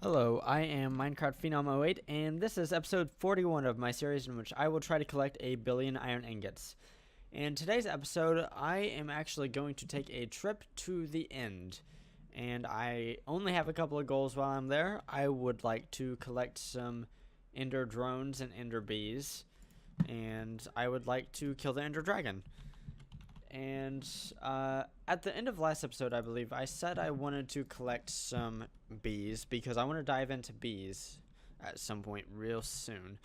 Hello, I am Minecraft Phenom 08, and this is episode 41 of my series in which I will try to collect 1 billion iron ingots. In today's episode, I am actually going to take a trip to the end, and I only have a couple of goals while I'm there. I would like to collect some ender drones and ender bees, and I would like to kill the ender dragon. And at the end of last episode, I believe, I said I wanted to collect some bees because I want to dive into bees at some point real soon.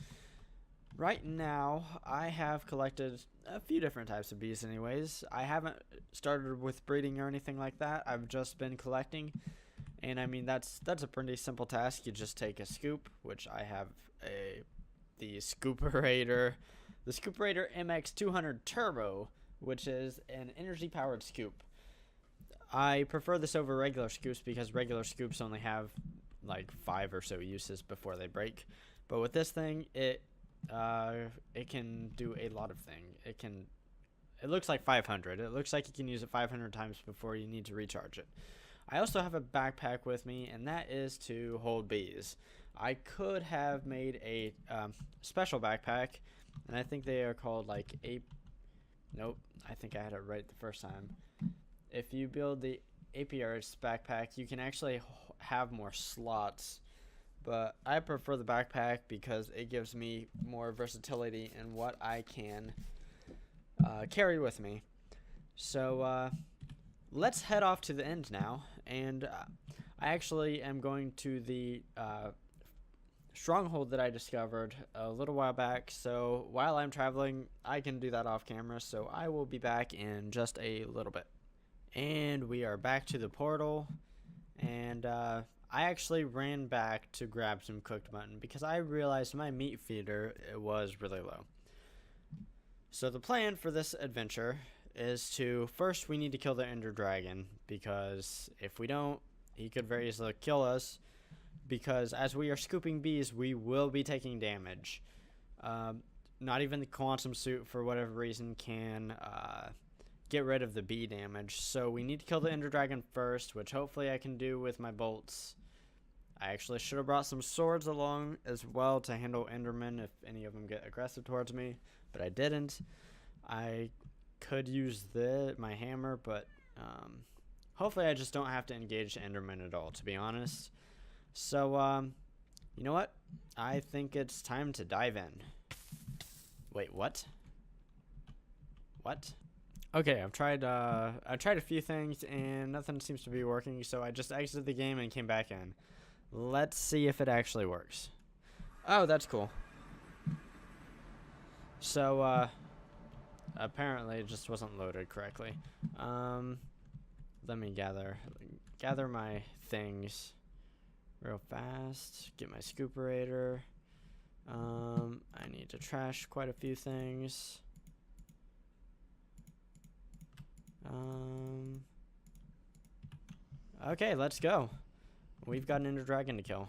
Right now, I have collected a few different types of bees anyways. I haven't started with breeding or anything like that. I've just been collecting. And I mean, that's a pretty simple task. You just take a scoop, which I have the Scooperator MX200 Turbo, which is an energy-powered scoop. I prefer this over regular scoops because regular scoops only have like 5 or so uses before they break. But with this thing, it can do a lot of things. It looks like 500. It looks like you can use it 500 times before you need to recharge it. I also have a backpack with me, and that is to hold bees. I could have made a special backpack, and I think they are called like Nope, I think I had it right the first time. If you build the APR's backpack, you can actually have more slots, but I prefer the backpack because it gives me more versatility in what I can carry with me. So let's head off to the end now, and I actually am going to the stronghold that I discovered a little while back, so while I'm traveling I can do that off camera, so I will be back in just a little bit. And we are back to the portal, and I actually ran back to grab some cooked mutton because I realized my meat feeder was really low. So the plan for this adventure is to first we need to kill the ender dragon, because if we don't, he could very easily kill us, because as we are scooping bees, we will be taking damage. Not even the quantum suit, for whatever reason, can get rid of the bee damage. So we need to kill the ender dragon first, which hopefully I can do with my bolts. I actually should have brought some swords along as well to handle endermen if any of them get aggressive towards me, but I didn't. I could use my hammer, but hopefully I just don't have to engage endermen at all, to be honest. So, you know what? I think it's time to dive in. Wait, what? What? Okay, I've tried a few things and nothing seems to be working, so I just exited the game and came back in. Let's see if it actually works. Oh, that's cool. So, apparently it just wasn't loaded correctly. Let me gather my things real fast. Get my Scooperator. I need to trash quite a few things. Okay, let's go. We've got an ender dragon to kill.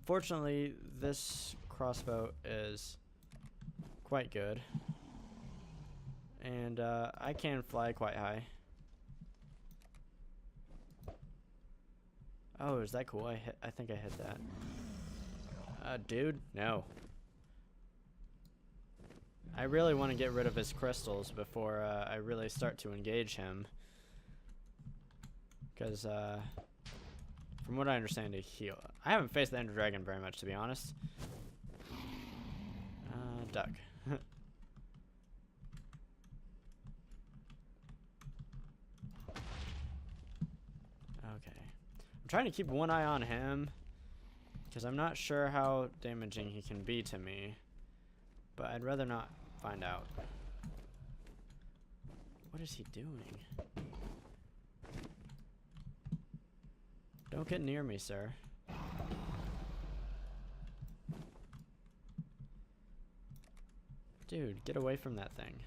Fortunately, this crossbow is quite good, and I can fly quite high. Oh, is that cool? I think I hit that. Dude, no. I really want to get rid of his crystals before I really start to engage him. Because, from what I understand, I haven't faced the ender dragon very much, to be honest. Duck. Okay. I'm trying to keep one eye on him, because I'm not sure how damaging he can be to me, but I'd rather not find out. What is he doing? Don't get near me, sir. Dude, get away from that thing.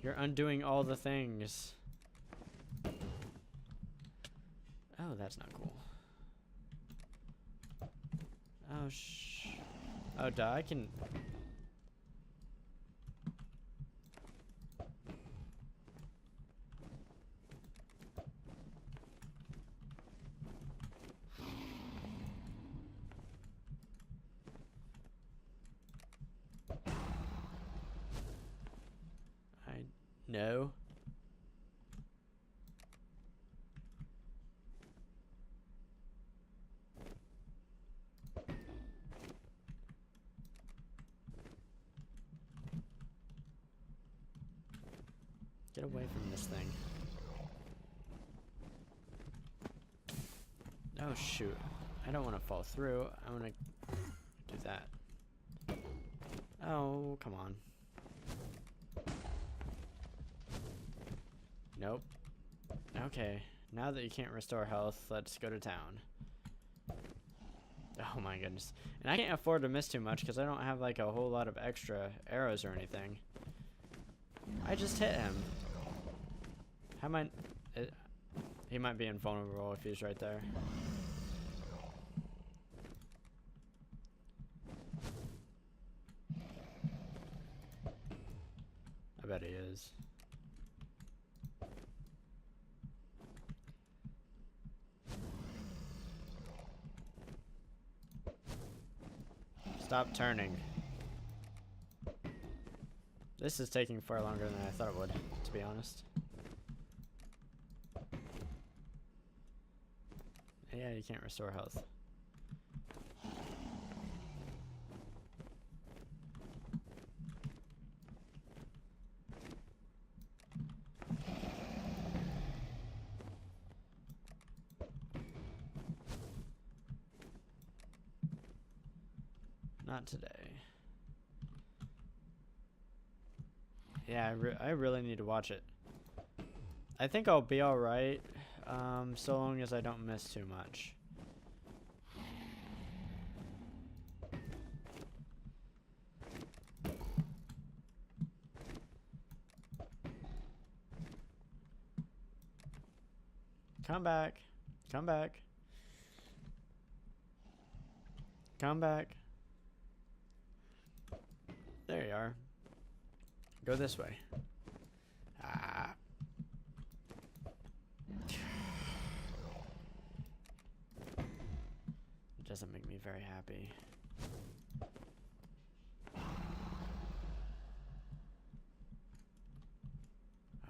You're undoing all the things. Oh, that's not cool. Oh, oh, duh, I can... No. Get away from this thing. Oh shoot. I don't want to fall through. I want to do that. Oh, come on. Nope. Okay. Now that you can't restore health, let's go to town. Oh my goodness. And I can't afford to miss too much because I don't have like a whole lot of extra arrows or anything. I just hit him. How am I... he might be invulnerable if he's right there. I bet he is. Stop turning. This is taking far longer than I thought it would, to be honest. Yeah, you can't restore health. Not today. Yeah, I really need to watch it. I think I'll be alright, so long as I don't miss too much. Come back. Come back. Come back. There you are. Go this way. Ah. It doesn't make me very happy. I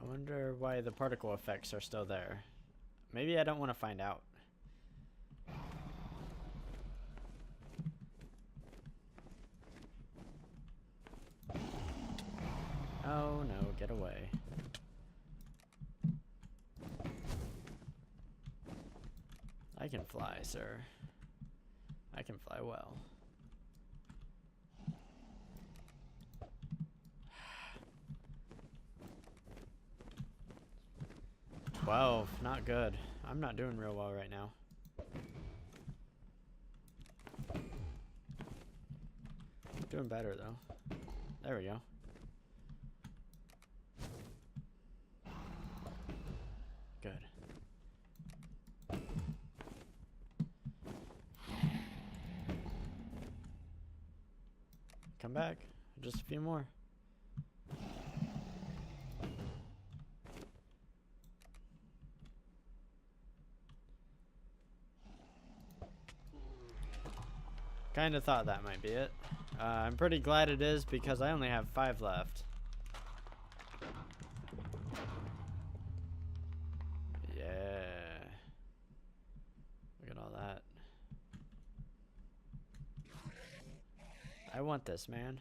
wonder why the particle effects are still there. Maybe I don't want to find out. Oh no, get away. I can fly, sir. I can fly well. $12, not good. I'm not doing real well right now. Doing better though. There we go. Good. Come back. Just a few more. Kinda thought that might be it. I'm pretty glad it is because I only have 5 left. Yeah. Look at all that. I want this, man.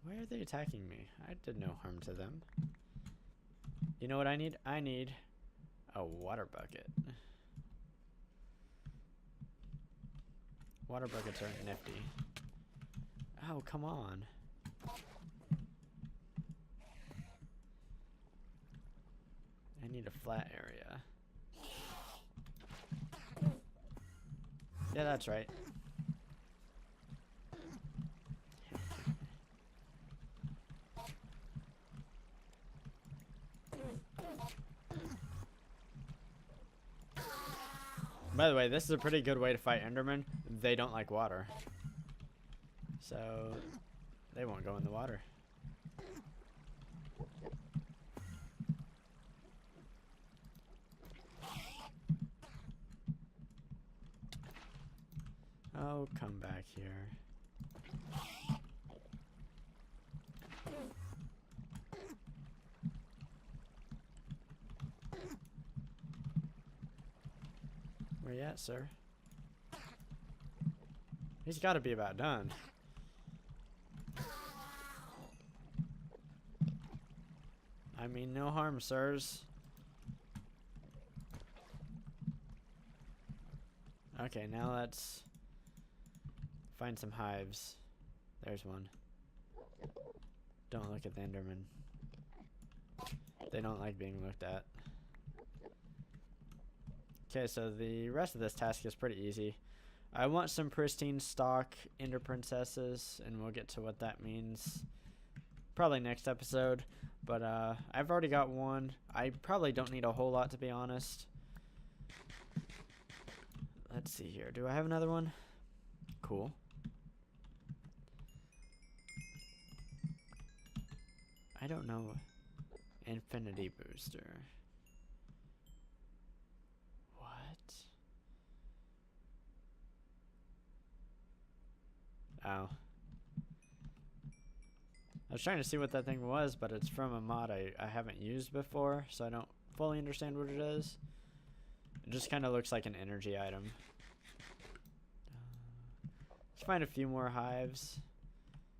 Why are they attacking me? I did no harm to them. You know what I need? I need a water bucket. Water buckets are nifty. Oh, come on. I need a flat area. Yeah, that's right. By the way, this is a pretty good way to fight Endermen. They don't like water. So, they won't go in the water. Oh, come back here. Where you at, sir? He's got to be about done. I mean, no harm, sirs. Okay, now let's find some hives. There's one. Don't look at the Enderman. They don't like being looked at. Okay, so the rest of this task is pretty easy. I want some pristine stock Ender Princesses, and we'll get to what that means probably next episode. But I've already got one. I probably don't need a whole lot, to be honest. Let's see here. Do I have another one? Cool. I don't know. Infinity booster. What? Oh. I was trying to see what that thing was, but it's from a mod I haven't used before, so I don't fully understand what it is. It just kind of looks like an energy item. Let's find a few more hives.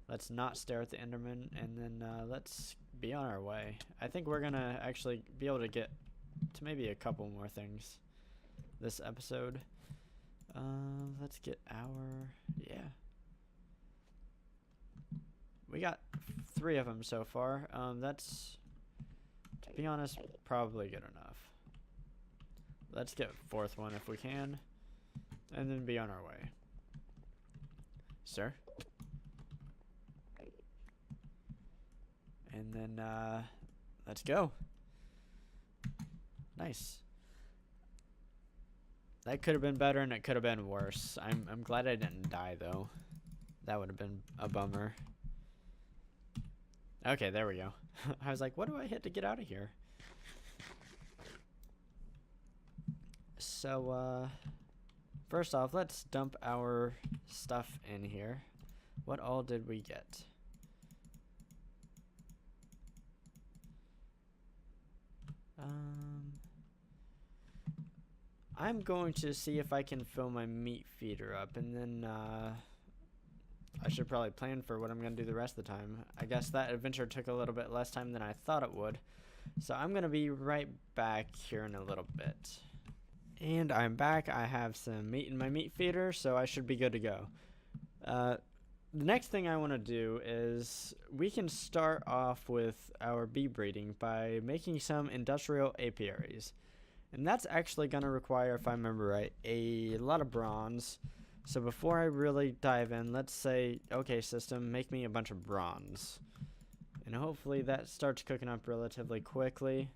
Let's not stare at the Enderman, and then let's be on our way. I think we're gonna actually be able to get to maybe a couple more things this episode. Let's get our... yeah. We got 3 of them so far. That's, to be honest, probably good enough. Let's get a 4th one if we can, and then be on our way. Sir? And then, let's go. Nice. That could have been better, and it could have been worse. I'm glad I didn't die, though. That would have been a bummer. Okay, there we go. I was like, what do I hit to get out of here? So, first off, let's dump our stuff in here. What all did we get? I'm going to see if I can fill my meat feeder up, and then, I should probably plan for what I'm going to do the rest of the time. I guess that adventure took a little bit less time than I thought it would. So I'm going to be right back here in a little bit. And I'm back. I have some meat in my meat feeder, so I should be good to go. The next thing I want to do is we can start off with our bee breeding by making some industrial apiaries. And that's actually going to require, if I remember right, a lot of bronze. So before I really dive in, let's say, okay, system, make me a bunch of bronze. And hopefully that starts cooking up relatively quickly.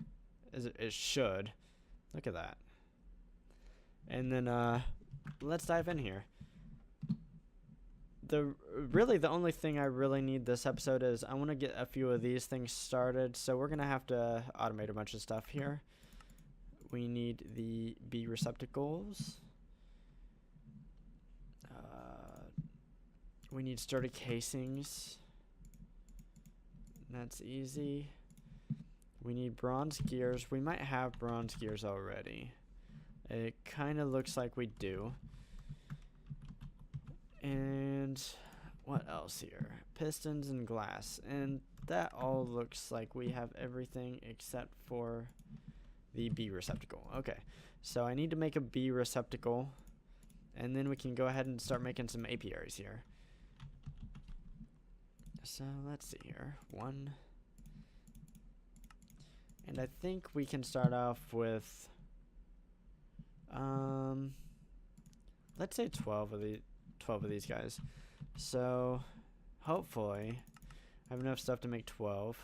It should. Look at that. And then let's dive in here. Really the only thing I really need this episode is I want to get a few of these things started. So we're going to have to automate a bunch of stuff here. We need the bee receptacles. We need sturdy casings. That's easy. We need bronze gears. We might have bronze gears already. It kind of looks like we do. And what else here? Pistons and glass. And that all looks like we have everything except for the bee receptacle. Okay, so I need to make a bee receptacle, and then we can go ahead and start making some apiaries here. So let's see here. 1. And I think we can start off with let's say 12 of these guys. So hopefully I have enough stuff to make 12.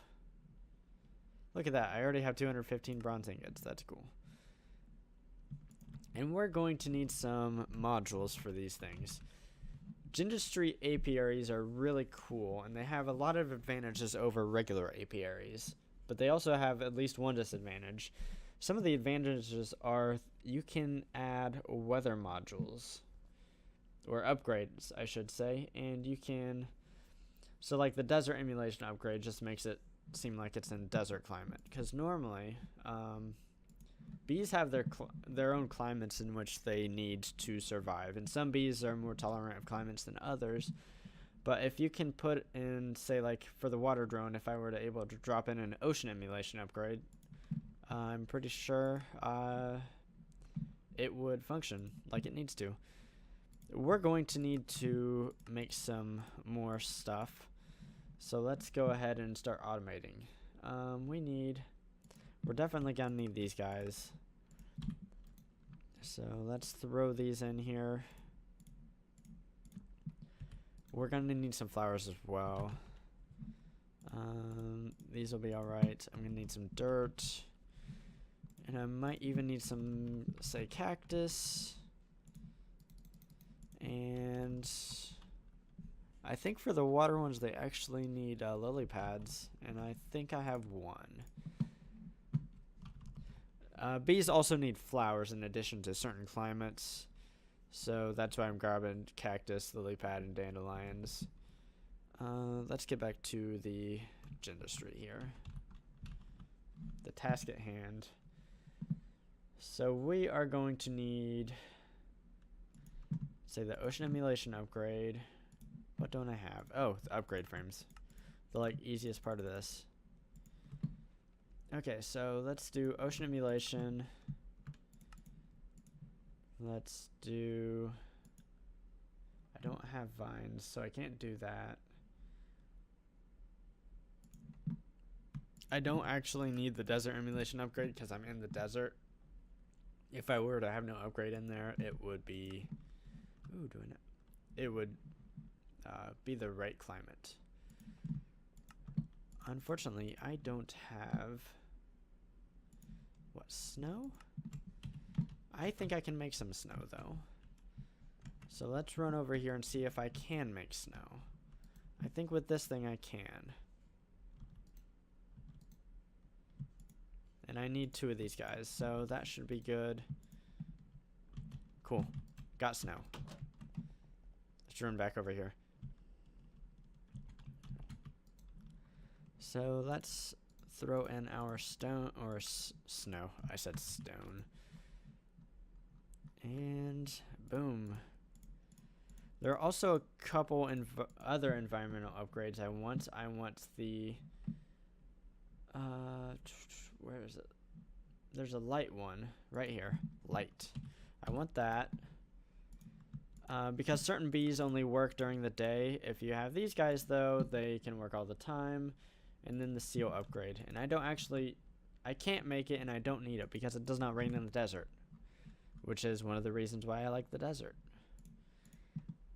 Look at that. I already have 215 bronze ingots. That's cool. And we're going to need some modules for these things. Industry apiaries are really cool, and they have a lot of advantages over regular apiaries, but they also have at least one disadvantage. Some of the advantages are you can add weather modules. or upgrades, I should say, and you can. So like the desert emulation upgrade just makes it seem like it's in desert climate, because normally bees have their own climates in which they need to survive, and some bees are more tolerant of climates than others. But if you can put in, say, like for the water drone, if I were to able to drop in an ocean emulation upgrade, I'm pretty sure it would function like it needs to. We're going to need to make some more stuff, so let's go ahead and start automating. We're definitely gonna need these guys, so let's throw these in here. We're gonna need some flowers as well. These will be alright. I'm gonna need some dirt, and I might even need some, say, cactus. And I think for the water ones, they actually need lily pads, and I think I have one. Bees also need flowers in addition to certain climates, so that's why I'm grabbing cactus, lily pad, and dandelions. Let's get back to the industry here, the task at hand. So we are going to need, say, the ocean emulation upgrade. What don't I have? Oh, the upgrade frames, the like easiest part of this. Okay, so let's do ocean emulation. Let's do, I don't have vines, so I can't do that. I don't actually need the desert emulation upgrade because I'm in the desert. If I were to have no upgrade in there, it would be, it would be the right climate. Unfortunately, I don't have, what, snow? I think I can make some snow though. So let's run over here and see if I can make snow. I think with this thing I can. And I need 2 of these guys, so that should be good. Cool. Got snow. Let's run back over here. So let's throw in our stone, or snow. I said stone. And boom. There are also a couple other environmental upgrades I want. I want the where is it? There's a light one right here. Light. I want that. Because certain bees only work during the day. If you have these guys, though, they can work all the time. And then the seal upgrade. And I can't make it, and I don't need it because it does not rain in the desert, which is one of the reasons why I like the desert.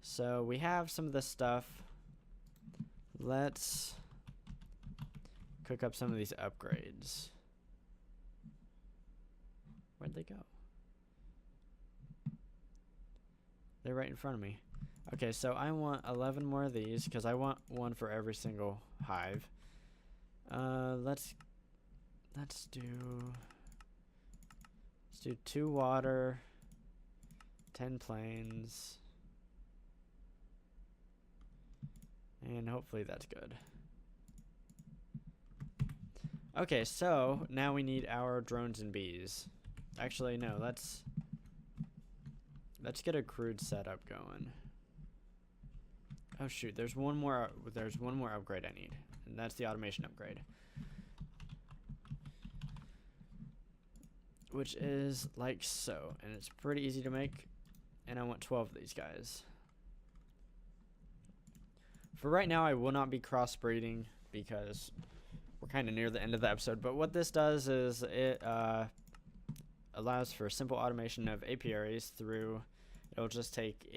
So we have some of this stuff. Let's cook up some of these upgrades. Where'd they go? They're right in front of me. Okay, so I want 11 more of these because I want one for every single hive. Let's do 2 water, 10 plains, and hopefully that's good. Okay, so now we need our drones and bees. Actually, no, let's get a crude setup going. Oh shoot, there's one more upgrade I need, and that's the automation upgrade, which is like so, and it's pretty easy to make, and I want 12 of these guys. For right now, I will not be crossbreeding because we're kind of near the end of the episode, but what this does is it allows for simple automation of apiaries through, it'll just take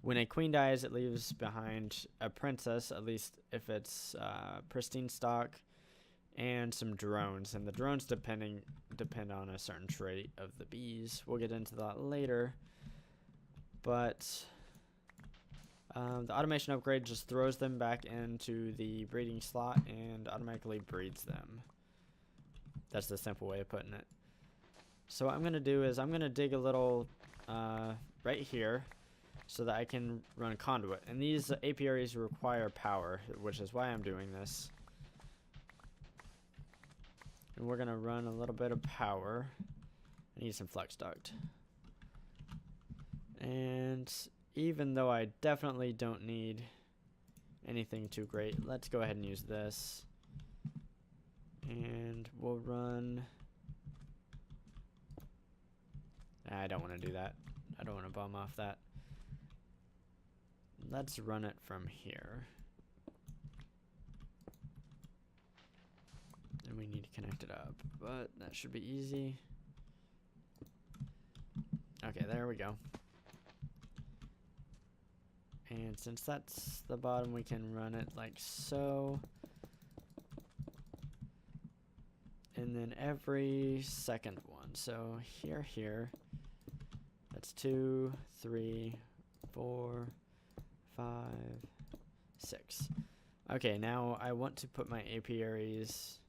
when a queen dies, it leaves behind a princess, at least if it's pristine stock, and some drones. And the drones depend on a certain trait of the bees. We'll get into that later. But the automation upgrade just throws them back into the breeding slot and automatically breeds them. That's the simple way of putting it. So what I'm going to do is I'm going to dig a little right here. so that I can run conduit. And these apiaries require power, which is why I'm doing this. And we're gonna run a little bit of power. I need some flex duct. And even though I definitely don't need anything too great, let's go ahead and use this. And we'll run... I don't want to do that. I don't want to bum off that. Let's run it from here. And we need to connect it up, but that should be easy. Okay, there we go. And since that's the bottom, we can run it like so. And then every second one. So here. That's 2, 3, 4, 5, 6. Okay, now I want to put my apiaries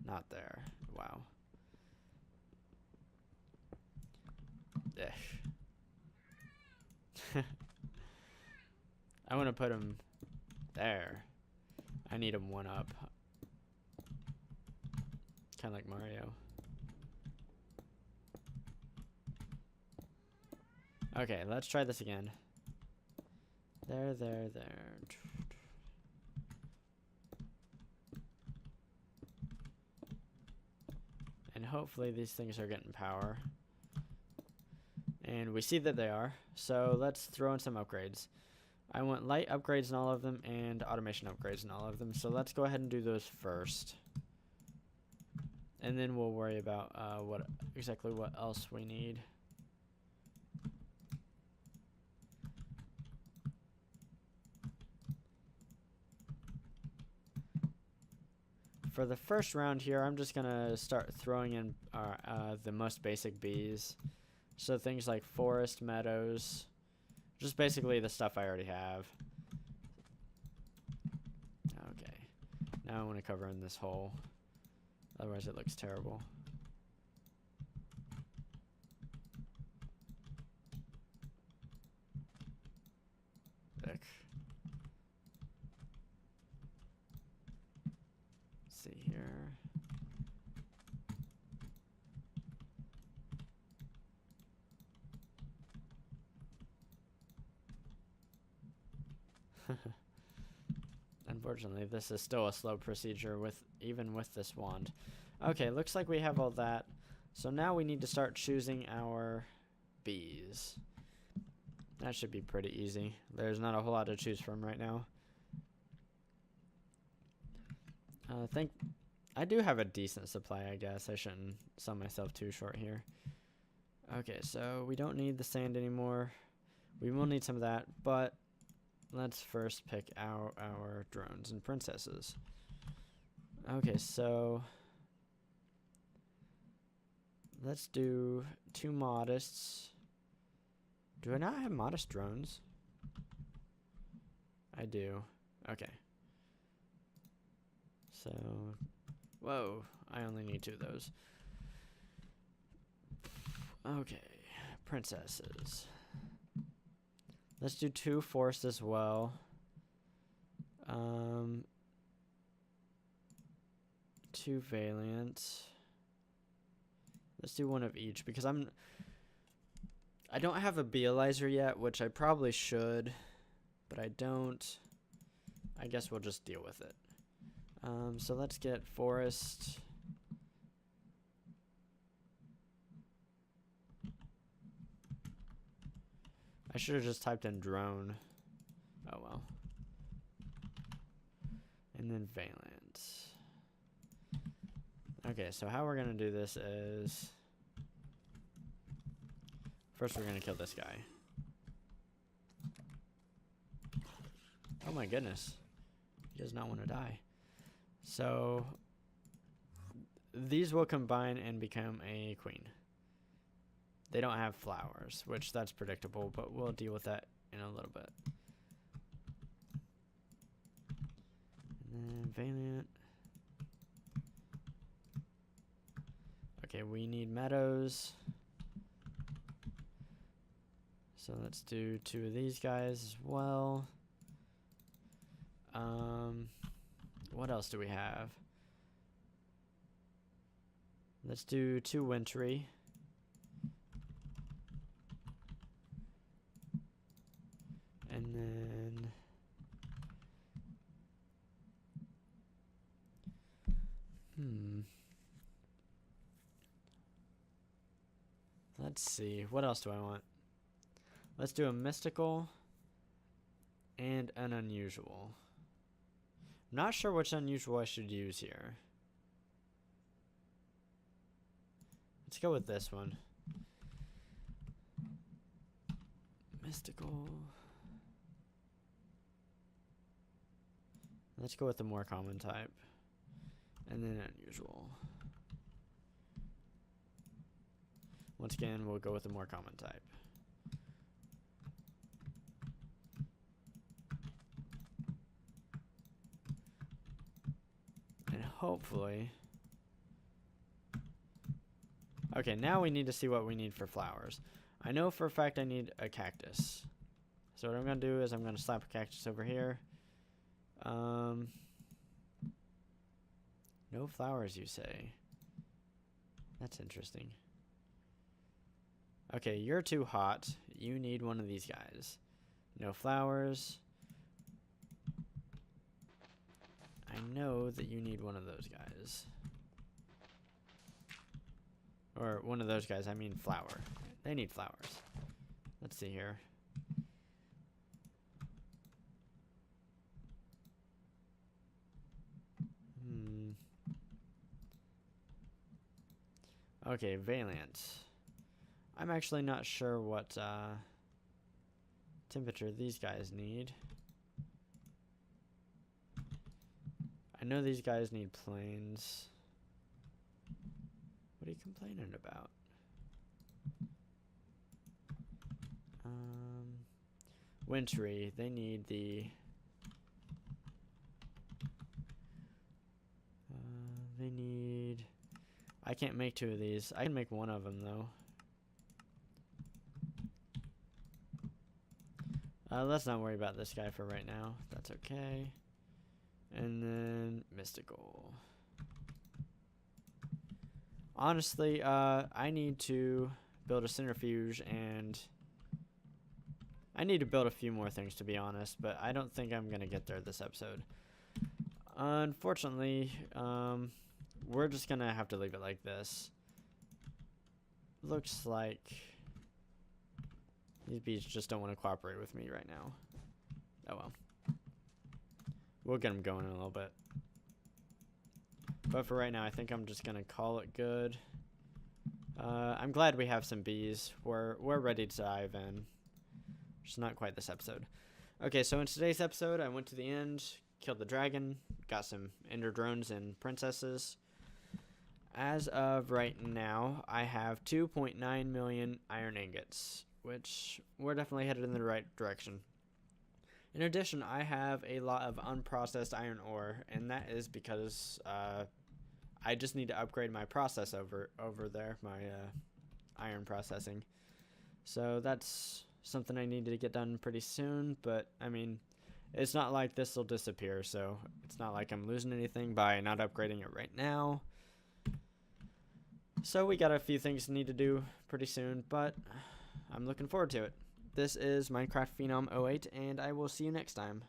not there. Wow. I want to put them there. I need them one up. Kind of like Mario. Okay, let's try this again. There. And hopefully these things are getting power. And we see that they are. So let's throw in some upgrades. I want light upgrades in all of them and automation upgrades in all of them. So let's go ahead and do those first. And then we'll worry about what else we need. For the first round here, I'm just gonna start throwing in the most basic bees. So things like forest, meadows, just basically the stuff I already have. Okay, now I want to cover in this hole, otherwise it looks terrible. Ick. See here. Unfortunately, this is still a slow procedure even with this wand. Okay, looks like we have all that. So now we need to start choosing our bees. That should be pretty easy. There's not a whole lot to choose from right now. I do have a decent supply, I guess. I shouldn't sell myself too short here. Okay, so we don't need the sand anymore. We will need some of that, but let's first pick our drones and princesses. Okay, so let's do 2 modists. Do I not have modest drones? I do. Okay. So, whoa, I only need 2 of those. Okay, princesses. Let's do 2 forest as well. 2 valiant. Let's do 1 of each because I don't have a beealizer yet, which I probably should, but I don't. I guess we'll just deal with it. So let's get forest. I should have just typed in drone. Oh well. And then Valent. Okay, so how we're gonna do this is first we're gonna kill this guy. Oh my goodness. He does not want to die. So these will combine and become a queen. They don't have flowers, which that's predictable, but we'll deal with that in a little bit. And then Valiant. Okay, we need meadows. So let's do 2 of these guys as well. What else do we have? Let's do 2 wintry. And then let's see, what else do I want? Let's do a mystical and an unusual. I'm not sure which unusual I should use here. Let's go with this one. Mystical. Let's go with the more common type. And then unusual. Once again, we'll go with the more common type. And hopefully... Okay, now we need to see what we need for flowers. I know for a fact I need a cactus. So what I'm going to do is I'm going to slap a cactus over here. No flowers, you say? That's interesting. Okay, you're too hot. You need one of these guys. No flowers. I know that you need one of those guys. Or one of those guys, I mean flower. They need flowers. Let's see here. Okay, Valiant. I'm actually not sure what temperature these guys need. I know these guys need plains. What are you complaining about? Wintry, they need the... they need... I can't make 2 of these. I can make 1 of them, though. Let's not worry about this guy for right now. That's okay. And then mystical. Honestly, I need to build a centrifuge, and I need to build a few more things, to be honest, but I don't think I'm going to get there this episode. Unfortunately, we're just going to have to leave it like this. Looks like these bees just don't want to cooperate with me right now. Oh well. We'll get them going in a little bit. But for right now, I think I'm just going to call it good. I'm glad we have some bees. We're ready to dive in. Just not quite this episode. Okay, so in today's episode, I went to the end, killed the dragon, got some ender drones and princesses. As of right now, I have 2.9 million iron ingots, which we're definitely headed in the right direction. In addition, I have a lot of unprocessed iron ore, and that is because I just need to upgrade my process over there, my iron processing. So that's something I need to get done pretty soon, but I mean, it's not like this will disappear, so it's not like I'm losing anything by not upgrading it right now. So we got a few things to need to do pretty soon, but I'm looking forward to it. This is Minecraft Phenom 08, and I will see you next time.